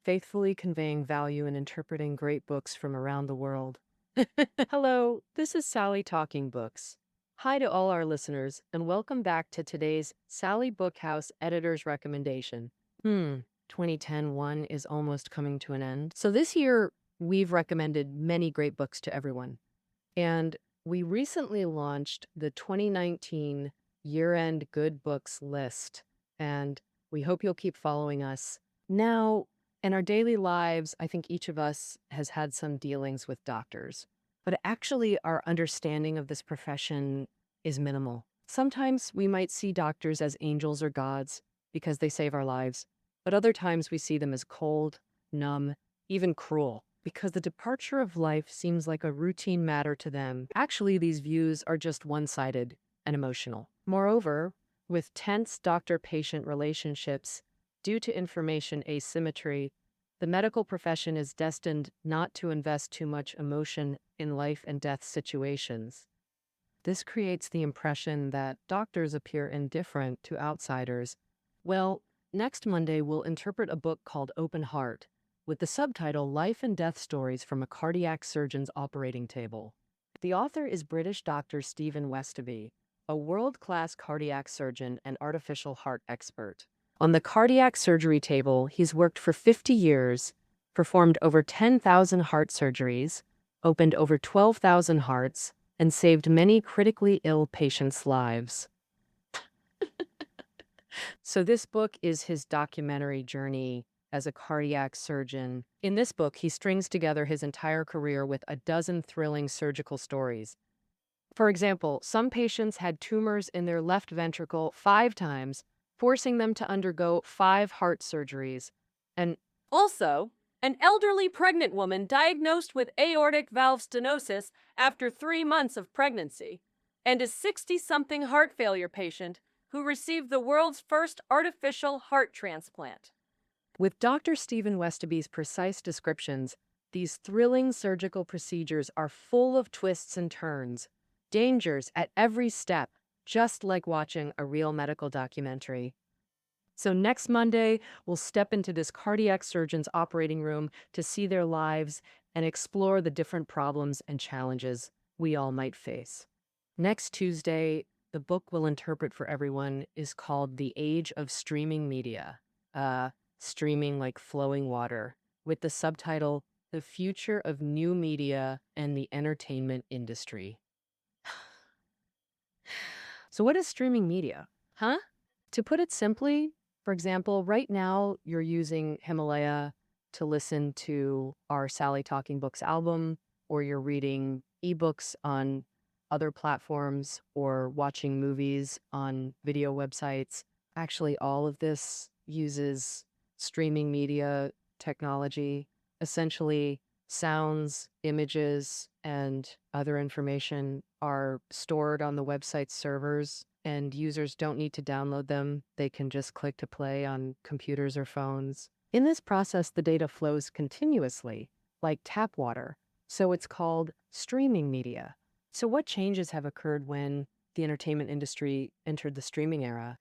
faithfully conveying value and interpreting great books from around the world. Hello, this is Sally Talking Books. Hi to all our listeners, and welcome back to today's Sally Bookhouse Editor's Recommendation. 2010 is almost coming to an end. So this year, we've recommended many great books to everyone. And we recently launched the 2019 year-end good books list, and we hope you'll keep following us. Now, in our daily lives, I think each of us has had some dealings with doctors, but actually our understanding of this profession is minimal. Sometimes we might see doctors as angels or gods because they save our lives, but other times we see them as cold, numb, even cruel, because the departure of life seems like a routine matter to them. Actually, these views are just one-sided and emotional. Moreover, with tense doctor-patient relationships, due to information asymmetry, the medical profession is destined not to invest too much emotion in life and death situations. This creates the impression that doctors appear indifferent to outsiders. Well, next Monday we'll interpret a book called Open Heart, with the subtitle Life and Death Stories from a Cardiac Surgeon's Operating Table. The author is British Dr. Stephen Westaby, a world-class cardiac surgeon and artificial heart expert. On the cardiac surgery table, he's worked for 50 years, performed over 10,000 heart surgeries, opened over 12,000 hearts, and saved many critically ill patients' lives. So this book is his documentary journey as a cardiac surgeon. In this book, he strings together his entire career with a dozen thrilling surgical stories. For example, some patients had tumors in their left ventricle 5 times, forcing them to undergo 5 heart surgeries. And Also, an elderly pregnant woman diagnosed with aortic valve stenosis after 3 months of pregnancy, and a 60-something heart failure patient who received the world's first artificial heart transplant. with Dr. Stephen Westaby's precise descriptions, these thrilling surgical procedures are full of twists and turns, dangers at every step, just like watching a real medical documentary. So next Monday, we'll step into this cardiac surgeon's operating room to see their lives and explore the different problems and challenges we all might face. Next Tuesday, the book we'll interpret for everyone is called The Age of Streaming Media. Streaming like flowing water, with the subtitle The Future of New Media and the Entertainment Industry. So what is streaming media? Huh? To put it simply, for example, right now you're using Himalaya to listen to our Sally Talking Books album, or you're reading ebooks on other platforms, or watching movies on video websites. Actually, all of this uses streaming media technology. Essentially, sounds, images, and other information are stored on the website's servers, and users don't need to download them. They can just click to play on computers or phones. In this process, the data flows continuously, like tap water, so it's called streaming media. So what changes have occurred when the entertainment industry entered the streaming era?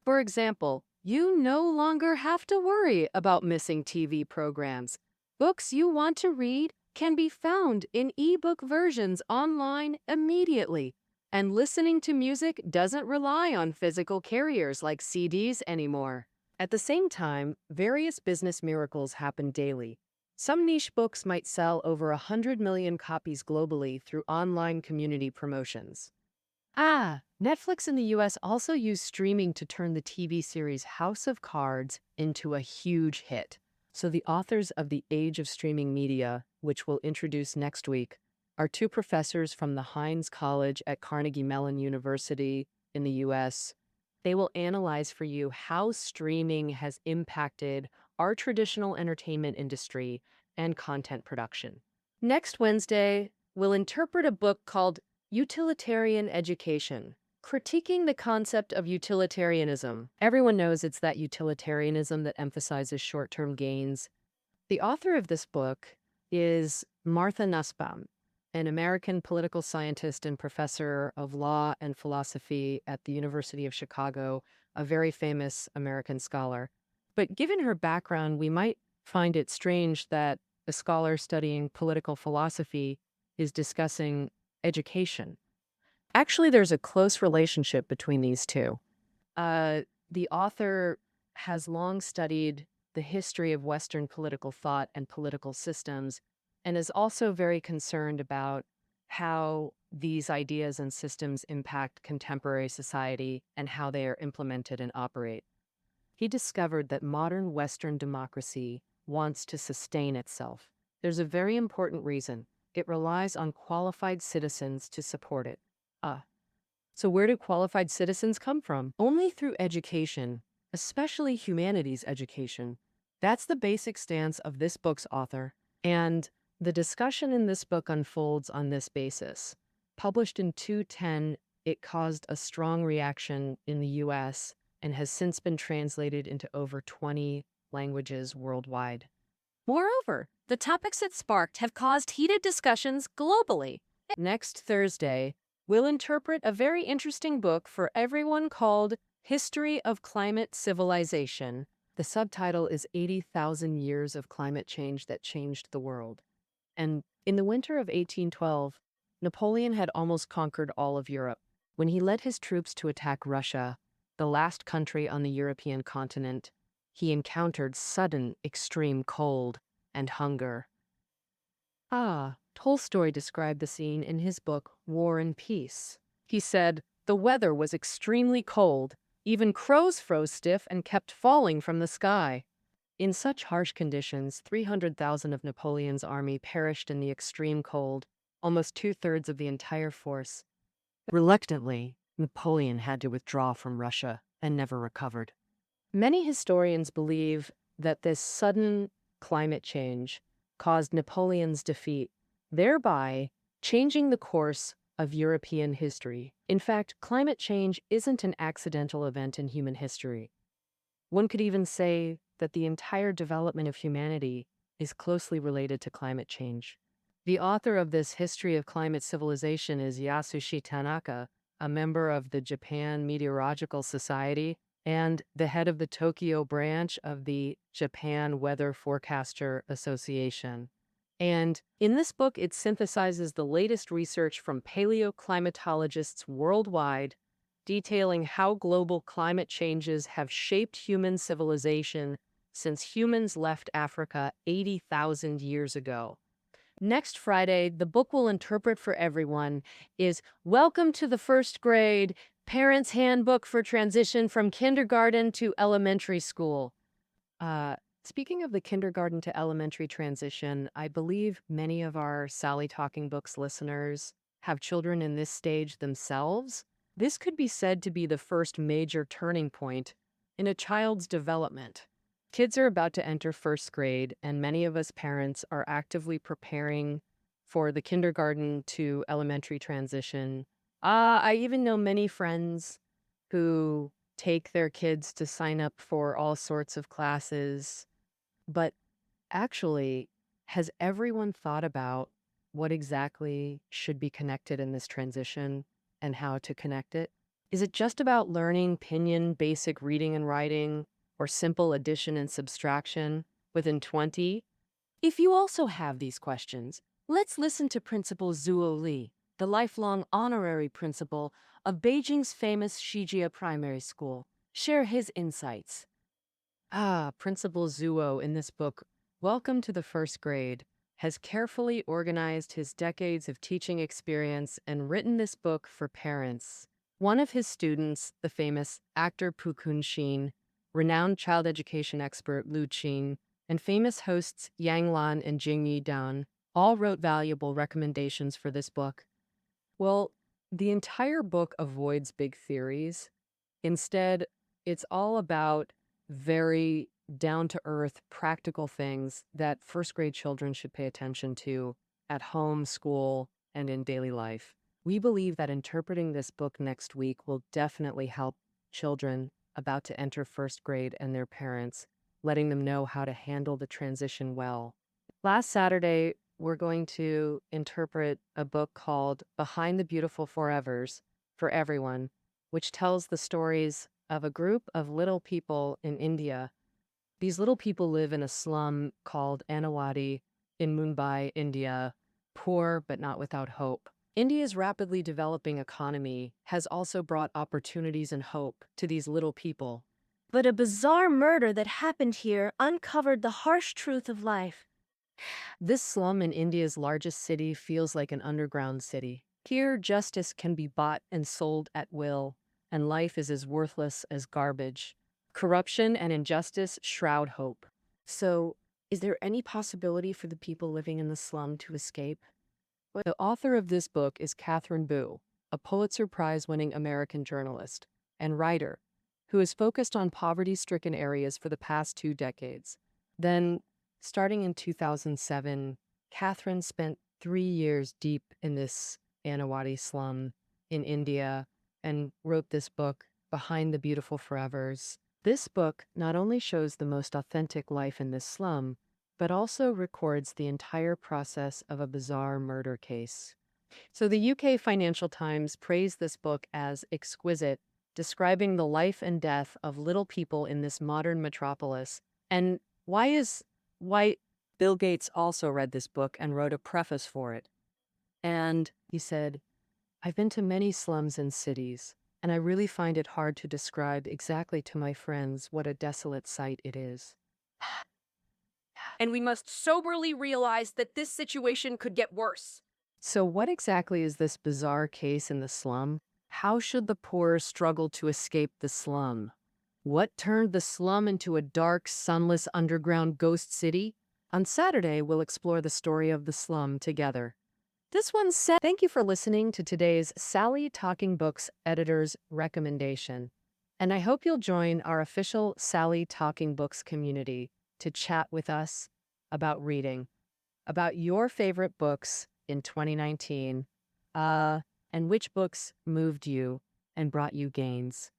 For example, you no longer have to worry about missing TV programs. Books you want to read can be found in ebook versions online immediately. And listening to music doesn't rely on physical carriers like CDs anymore. At the same time, various business miracles happen daily. Some niche books might sell over 100 million copies globally through online community promotions. Netflix in the US also used streaming to turn the TV series House of Cards into a huge hit. So the authors of The Age of Streaming Media, which we'll introduce next week, are 2 professors from the Heinz College at Carnegie Mellon University in the US. They will analyze for you how streaming has impacted our traditional entertainment industry and content production. Next Wednesday, we'll interpret a book called Utilitarian Education, critiquing the concept of utilitarianism. Everyone knows it's that utilitarianism that emphasizes short-term gains. The author of this book is Martha Nussbaum, an American political scientist and professor of law and philosophy at the University of Chicago, a very famous American scholar. But given her background, we might find it strange that a scholar studying political philosophy is discussing education. Actually, there's a close relationship between these two. Uh, the author has long studied the history of Western political thought and political systems, and is also very concerned about how these ideas and systems impact contemporary society and how they are implemented and operate. He discovered that modern Western democracy wants to sustain itself. There's a very important reason. It relies on qualified citizens to support it. Ah, so where do qualified citizens come from? Only through education, especially humanities education. That's the basic stance of this book's author, and the discussion in this book unfolds on this basis. Published in 2010, it caused a strong reaction in the US and has since been translated into over 20 languages worldwide. Moreover, the topics it sparked have caused heated discussions globally. Next Thursday, we'll interpret a very interesting book for everyone called History of Climate Civilization. The subtitle is 80,000 Years of Climate Change That Changed the World. And in the winter of 1812, Napoleon had almost conquered all of Europe. When he led his troops to attack Russia, the last country on the European continent, he encountered sudden extreme cold and hunger. Tolstoy described the scene in his book War and Peace. He said, "The weather was extremely cold. Even crows froze stiff and kept falling from the sky." In such harsh conditions, 300,000 of Napoleon's army perished in the extreme cold, almost two-thirds of the entire force. Reluctantly, Napoleon had to withdraw from Russia and never recovered. Many historians believe that this sudden climate change caused Napoleon's defeat, thereby changing the course of European history. In fact, climate change isn't an accidental event in human history. One could even say that the entire development of humanity is closely related to climate change. The author of this History of Climate Civilization is Yasushi Tanaka, a member of the Japan Meteorological Society and the head of the Tokyo branch of the Japan Weather Forecaster Association. And in this book, it synthesizes the latest research from paleoclimatologists worldwide, detailing how global climate changes have shaped human civilization since humans left Africa 80,000 years ago. Next Friday, the book we'll interpret for everyone is Welcome to the First Grade, Parents' Handbook for Transition from Kindergarten to Elementary School. Speaking of the kindergarten to elementary transition, I believe many of our Sally Talking Books listeners have children in this stage themselves. This could be said to be the first major turning point in a child's development. Kids are about to enter first grade, and many of us parents are actively preparing for the kindergarten to elementary transition. I even know many friends who take their kids to sign up for all sorts of classes. But actually, has everyone thought about what exactly should be connected in this transition and how to connect it? Is it just about learning pinyin basic reading and writing or simple addition and subtraction within 20? If you also have these questions, let's listen to Principal Zuo Li, the lifelong honorary principal of Beijing's famous Shijia Primary School, share his insights. Principal Zuo in this book, Welcome to the First Grade, has carefully organized his decades of teaching experience and written this book for parents. One of his students, the famous actor Pu Kun-shin, renowned child education expert Lu Qin, and famous hosts Yang Lan and Jing Yi-dan, all wrote valuable recommendations for this book. Well, the entire book avoids big theories. Instead, it's all about very down-to-earth, practical things that first grade children should pay attention to at home, school, and in daily life. We believe that interpreting this book next week will definitely help children about to enter first grade and their parents, letting them know how to handle the transition well. Last Saturday, we're going to interpret a book called Behind the Beautiful Forevers for Everyone, which tells the stories of a group of little people in India These little people live in a slum called Anawadi in Mumbai, India, poor but not without hope. India's rapidly developing economy has also brought opportunities and hope to these little people. But a bizarre murder that happened here uncovered the harsh truth of life. This slum in India's largest city feels like an underground city. Here, justice can be bought and sold at will, and life is as worthless as garbage. Corruption and injustice shroud hope. So, is there any possibility for the people living in the slum to escape? The author of this book is Catherine Boo, a Pulitzer Prize-winning American journalist and writer who has focused on poverty-stricken areas for the past 2 decades. Then, starting in 2007, Catherine spent 3 years deep in this Anawadi slum in India and wrote this book, Behind the Beautiful Forevers. This book not only shows the most authentic life in this slum, but also records the entire process of a bizarre murder case. So the UK Financial Times praised this book as exquisite, describing the life and death of little people in this modern metropolis. And why Bill Gates also read this book and wrote a preface for it. And he said, I've been to many slums and cities, and I really find it hard to describe exactly to my friends what a desolate sight it is. And we must soberly realize that this situation could get worse. So what exactly is this bizarre case in the slum? How should the poor struggle to escape the slum? What turned the slum into a dark, sunless underground ghost city? On Saturday, we'll explore the story of the slum together. This one's set. Thank you for listening to today's Sally Talking Books editor's recommendation. And I hope you'll join our official Sally Talking Books community to chat with us about reading, about your favorite books in 2019, and which books moved you and brought you gains.